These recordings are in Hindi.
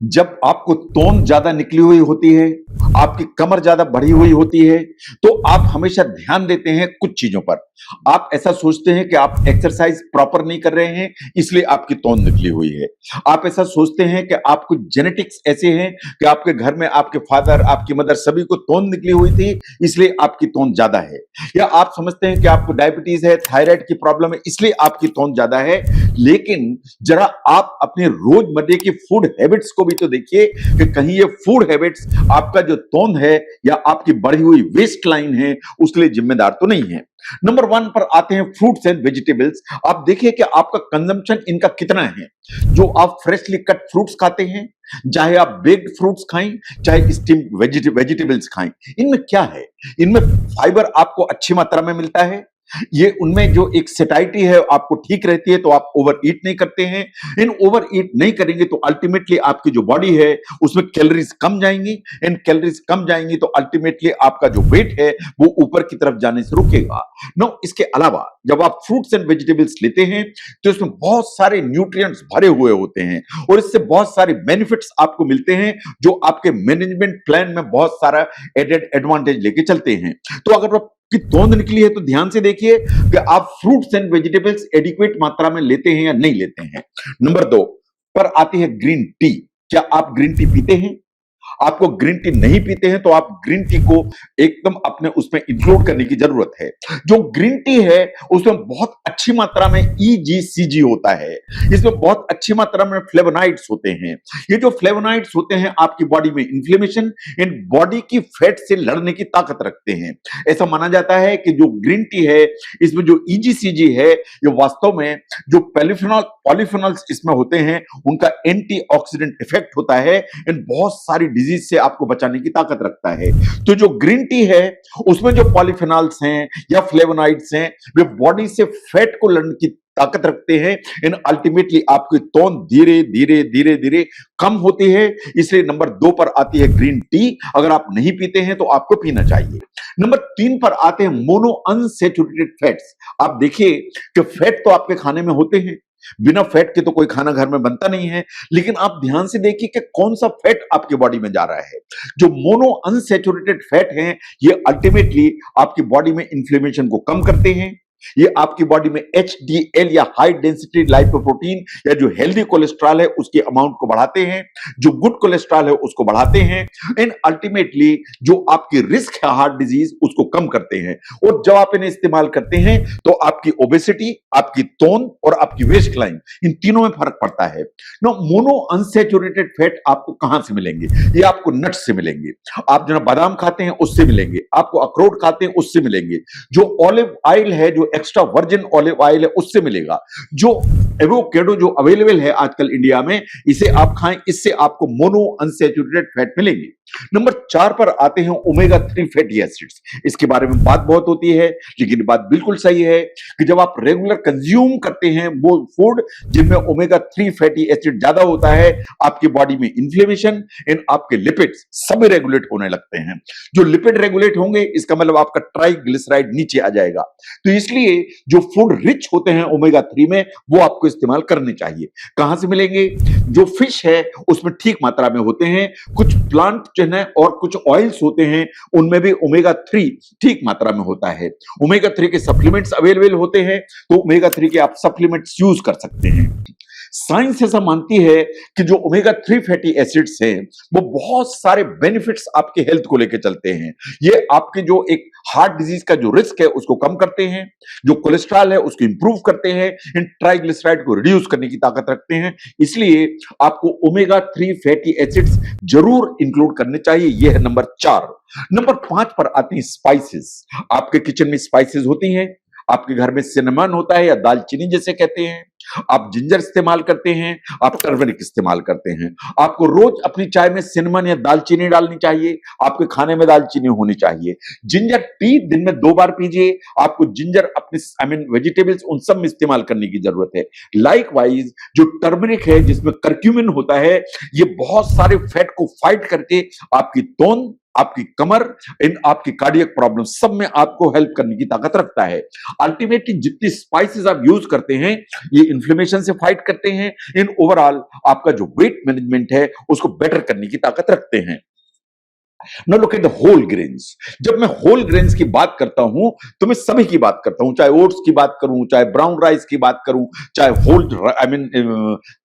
जब आपको तोंद ज्यादा निकली हुई होती है, आपकी कमर ज्यादा बढ़ी हुई होती है, तो आप हमेशा ध्यान देते हैं कुछ चीजों पर। आप ऐसा सोचते हैं कि आप एक्सरसाइज प्रॉपर नहीं कर रहे हैं, इसलिए आपकी तोंद निकली हुई है। आप ऐसा सोचते हैं कि आपको जेनेटिक्स ऐसे हैं कि आपके घर में आपके फादर, आपकी मदर सभी को तोंद निकली हुई थी, इसलिए आपकी तोंद ज्यादा है। या आप समझते हैं कि आपको डायबिटीज है, थायराइड की प्रॉब्लम है, इसलिए आपकी तोंद ज्यादा है। लेकिन जरा आप अपने रोजमर्रे की फूड हैबिट्स को भी तो देखिए कि कहीं ये फूड हैबिट्स आपका जो तोंद है या आपकी बढ़ी हुई वेस्ट लाइन है उसके लिए जिम्मेदार तो नहीं है। नंबर 1 पर आते हैं फ्रूट्स एंड वेजिटेबल्स। आप देखिए कि आपका कंजम्पशन इनका कितना है। जो आप फ्रेशली कट फ्रूट्स खाते हैं, चाहे आप बेक्ड फ्रूट्स खाएं, चाहे स्टीम्ड वेजिटेबल्स खाएं, इनमें क्या है? इनमें फाइबर आपको अच्छी मात्रा में मिलता है। ये उनमें जो एक सेटाइटी है आपको ठीक रहती है, तो आप ओवर ईट नहीं करते हैं। इन ओवर ईट नहीं करेंगे तो अल्टीमेटली आपकी जो बॉडी है उसमें कैलोरीज कम जाएंगी। इन कैलोरीज कम जाएंगी तो अल्टीमेटली आपका जो वेट है वो ऊपर की तरफ जाने से रुकेगा। नो, इसके अलावा जब आप फ्रूट्स एंड वेजिटेबल्स लेते हैं तो इसमें बहुत सारे न्यूट्रिएंट्स भरे हुए होते हैं और इससे बहुत सारे बेनिफिट्स आपको मिलते हैं जो आपके मैनेजमेंट प्लान में बहुत सारा एडेड एडवांटेज लेके चलते हैं। तो अगर आप की तोंद निकली है तो ध्यान से देखिए कि आप फ्रूट्स एंड वेजिटेबल्स एडिक्वेट मात्रा में लेते हैं या नहीं लेते हैं। नंबर 2 पर आती है ग्रीन टी। क्या आप ग्रीन टी पीते हैं? आपको ग्रीन टी नहीं पीते हैं तो आप ग्रीन टी को एकदम अपने उसमें इंक्लूड करने की जरूरत है। जो ग्रीन टी है उसमें बहुत अच्छी मात्रा में EGCG होता है। इसमें बहुत अच्छी मात्रा में फ्लेवोनाइड्स होते हैं। ये जो फ्लेवोनाइड्स होते हैं आपकी बॉडी में इन्फ्लेमेशन, इन बॉडी की फैट से लड़ने की ताकत रखते हैं। ऐसा माना जाता है कि जो ग्रीन टी है इसमें जो EGCG है ये वास्तव में जो पॉलीफेनॉल्स इसमें होते हैं उनका एंटीऑक्सीडेंट इफेक्ट होता है। इन बहुत सारी डिजीज से आपको बचाने की ताकत रखता है। तो जो ग्रीन टी है उसमें जो पॉलीफेनॉल्स हैं या फ्लेवोनाइड्स हैं वे बॉडी से फैट को लड़ने की ताकत रखते हैं। इन अल्टीमेटली आपकी तोंद धीरे धीरे धीरे धीरे कम होती है। इसलिए नंबर 2 पर आती है ग्रीन टी। अगर आप नहीं पीते हैं तो आपको पीना चाहिए। नंबर 3 पर आते हैं मोनो अनसैचुरेटेड फैट्स। आप देखिए कि फैट तो आपके खाने में होते हैं, बिना फैट के तो कोई खाना घर में बनता नहीं है। लेकिन आप ध्यान से देखिए कि कौन सा फैट आपके बॉडी में जा रहा है। जो मोनो अनसैचुरेटेड फैट हैं ये अल्टीमेटली आपकी बॉडी में इन्फ्लेमेशन को कम करते हैं। ये आपकी बॉडी में HDL या हाई डेंसिटी लाइपोप्रोटीन या जो हेल्दी कोलेस्ट्रॉल है उसके अमाउंट को बढ़ाते हैं, जो गुड कोलेस्ट्रॉल है उसको बढ़ाते हैं। एंड अल्टीमेटली जो आपकी रिस्क है हार्ट डिजीज उसको कम करते हैं। और जब आप इन्हें इस्तेमाल करते हैं तो आपकी ओबेसिटी, आपकी तोंद और आपकी वेस्ट लाइन इन तीनों में फर्क पड़ता है। नो, मोनो अनसैचुरेटेड फैट आपको कहां से मिलेंगे? ये आपको नट्स से मिलेंगे। आप जो बादाम खाते हैं उससे मिलेंगे, आपको अखरोट खाते हैं उससे मिलेंगे, जो ऑलिव ऑयल है, जो एक्स्ट्रा वर्जिन ऑलिव ऑयल है उससे मिलेगा, जो एवोकेडो जो अवेलेबल है आजकल इंडिया में इसे आप खाएं, इससे आपको मोनो अनसैचुरेटेड फैट मिलेंगे। नंबर 4 पर आते हैं ओमेगा 3 फैटी एसिड्स। इसके बारे में बात बहुत होती है लेकिन बात बिल्कुल सही है कि जब आप रेगुलर कंज्यूम करते हैं वो फूड जिनमें ओमेगा 3 फैटी एसिड ज्यादा होता है, आपकी बॉडी में इन्फ्लेमेशन, इन आपके लिपिड्स सब रेगुलेट होने लगते हैं। जो लिपिड रेगुलेट होंगे इसका मतलब आपका ट्राइग्लिसराइड नीचे आ जाएगा। तो इसलिए जो फूड रिच होते हैं ओमेगा 3 में वो आपको इस्तेमाल करने चाहिए। कहां से मिलेंगे? जो फिश है उसमें ठीक मात्रा में होते हैं, कुछ प्लांट जो है और कुछ ऑयल्स होते हैं उनमें भी ओमेगा 3 ठीक मात्रा में होता है। ओमेगा 3 के सप्लीमेंट्स अवेलेबल होते हैं तो ओमेगा 3 के आप सप्लीमेंट्स यूज कर सकते हैं। साइंस ऐसा मानती है कि जो ओमेगा 3 फैटी एसिड्स हैं वो बहुत सारे बेनिफिट्स आपके हेल्थ को लेकर चलते हैं। ये आपके जो एक हार्ट डिजीज का जो रिस्क है उसको कम करते हैं, जो कोलेस्ट्रॉल है उसको इंप्रूव करते हैं, इन ट्राइग्लिसराइड को रिड्यूस करने की ताकत रखते हैं। इसलिए आपको ओमेगा 3 फैटी एसिड्स जरूर इंक्लूड करने चाहिए। यह है नंबर 4। नंबर 5 पर आते हैं स्पाइसेस। आपके किचन में स्पाइसेस होती हैं, आपके घर में सिनेमन होता है या दालचीनी जैसे कहते हैं, आप जिंजर इस्तेमाल करते हैं, आप टर्मरिक इस्तेमाल करते हैं। आपको रोज अपनी चाय में सिनेमन या दालचीनी डालनी चाहिए, आपके खाने में दालचीनी होनी चाहिए। जिंजर टी दिन में 2 बार पीजिए। आपको जिंजर अपने वेजिटेबल्स उन सब में इस्तेमाल करने की जरूरत है। लाइकवाइज जो टर्मरिक है जिसमें करक्यूमिन होता है ये बहुत सारे फैट को फाइट करके आपकी तोंद, आपकी कमर, इन आपकी कार्डियक प्रॉब्लम सब में आपको हेल्प करने की ताकत रखता है। अल्टीमेटली जितनी स्पाइसेस आप यूज करते हैं ये इन्फ्लेमेशन से फाइट करते हैं। इन ओवरऑल आपका जो वेट मैनेजमेंट है उसको बेटर करने की ताकत रखते हैं। Now look at the whole grains। जब मैं होल ग्रेन्स की बात करता हूं तो मैं सभी की बात करता हूं, चाहे ओट्स की बात करूं, चाहे ब्राउन राइस की बात करूं, चाहे होल आई मीन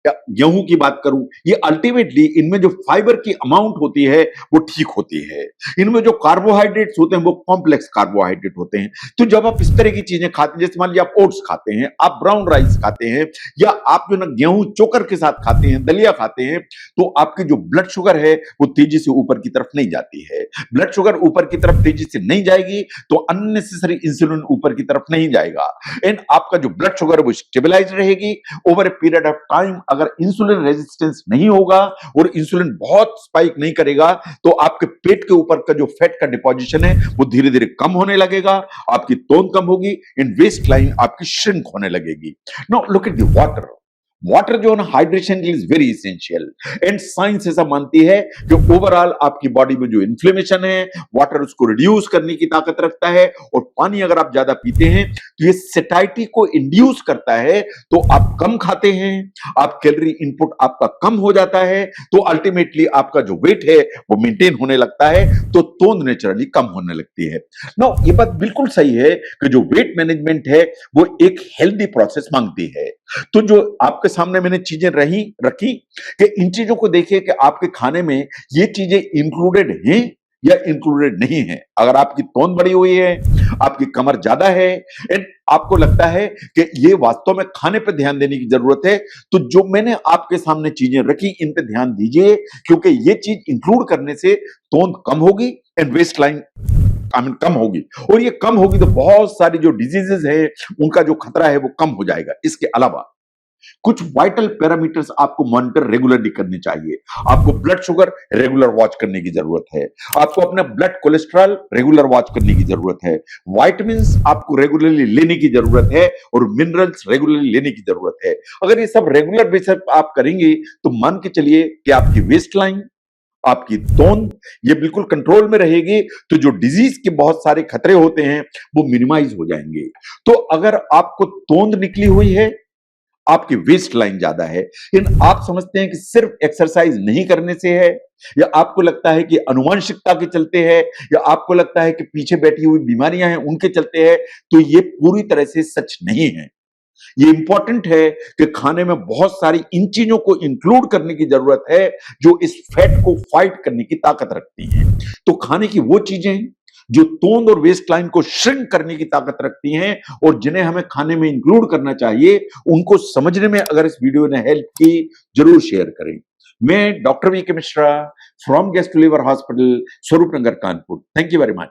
गेहूं की बात करूं। ये अल्टीमेटली इनमें जो फाइबर की अमाउंट होती है वो ठीक होती है। इनमें जो कार्बोहाइड्रेट्स होते हैं वो कॉम्प्लेक्स कार्बोहाइड्रेट होते हैं। तो जब आप इस तरह की चीजें खाते हैं, जैसे मान लीजिए आप ओट्स खाते हैं, आप ब्राउन राइस खाते हैं, या आप जो ना गेहूं चोकर के साथ खाते हैं, दलिया खाते हैं, तो आपकी जो ब्लड शुगर है वो तेजी से ऊपर की तरफ नहीं जाती है। ब्लड शुगर ऊपर की तरफ तेजी से नहीं जाएगी तो अननेसेसरी इंसुलिन ऊपर की तरफ नहीं जाएगा, एंड आपका जो ब्लड शुगर है वो स्टेबलाइज रहेगी over a period of time. अगर इंसुलिन रेजिस्टेंस नहीं होगा और इंसुलिन बहुत स्पाइक नहीं करेगा तो आपके पेट के ऊपर का जो फैट का डिपोजिशन है वो धीरे धीरे कम होने लगेगा, आपकी तोंद कम होगी, एंड वेस्ट लाइन आपकी श्रिंक होने लगेगी। Now look at the water. Water जो है ना hydration is very essential, and science ऐसा मानती है कि ओवरऑल आपकी बॉडी में जो इन्फ्लेमेशन है वाटर उसको रिड्यूस करने की ताकत रखता है। और पानी अगर आप ज्यादा पीते हैं तो ये सेटाइटी को इंड्यूस करता है, तो आप कम खाते हैं, आप कैलोरी इनपुट आपका कम हो जाता है, तो अल्टीमेटली आपका जो वेट है वो मेंटेन होने लगता है, तो तोंद नेचुरली कम होने लगती है। नो ये बात बिल्कुल सही है कि जो वेट मैनेजमेंट है वो एक हेल्दी प्रोसेस मांगती है। तो जो आपके सामने मैंने चीजें रखी कि इन चीजों को देखिए कि आपके खाने में ये चीजें इंक्लूडेड हैं या इंक्लूडेड नहीं है। अगर आपकी तोंद बड़ी हुई है, आपकी कमर ज्यादा है, एंड आपको लगता है कि ये वास्तव में खाने पे ध्यान देने की जरूरत है, तो जो मैंने आपके सामने चीजें रखी इन पे ध्यान दीजिए, क्योंकि ये चीज इंक्लूड करने से तोंद कम होगी एंड वेस्ट लाइन कम होगी, और ये कम होगी तो बहुत सारी जो डिजीजेस है उनका जो खतरा है वो कम हो जाएगा। इसके अलावा कुछ वाइटल पैरामीटर्स आपको मॉनिटर रेगुलरली करने चाहिए। आपको ब्लड शुगर रेगुलर वॉच करने की जरूरत है, आपको अपना ब्लड कोलेस्ट्रॉल रेगुलर वॉच करने की जरूरत है, विटामिन्स आपको रेगुलरली लेने की जरूरत है, और मिनरल्स रेगुलरली लेने की जरूरत है। अगर ये सब रेगुलर बेसिस पर आप करेंगे तो मान के चलिए कि आपकी वेस्ट लाइन, आपकी तोंद ये बिल्कुल कंट्रोल में रहेगी, तो जो डिजीज के बहुत सारे खतरे होते हैं वो मिनिमाइज हो जाएंगे। तो अगर आपको तोंद निकली हुई है, आपकी वेस्ट लाइन ज्यादा है, इन आप समझते हैं कि सिर्फ एक्सरसाइज नहीं करने से है, या आपको लगता है कि अनुवांशिकता के चलते है, या आपको लगता है कि पीछे बैठी हुई बीमारियां हैं उनके चलते है, तो ये पूरी तरह से सच नहीं है। ये इंपॉर्टेंट है कि खाने में बहुत सारी इन चीजों को इंक्लूड करने की जरूरत है जो इस फैट को फाइट करने की ताकत रखती हैं। तो खाने की वो चीजें जो तोंद और वेस्ट लाइन को श्रिंक करने की ताकत रखती हैं और जिन्हें हमें खाने में इंक्लूड करना चाहिए, उनको समझने में अगर इस वीडियो ने हेल्प की, जरूर शेयर करें। मैं doctor V K Mishra from gastro liver hospital, Swaroop Nagar, Kanpur. Thank you very much.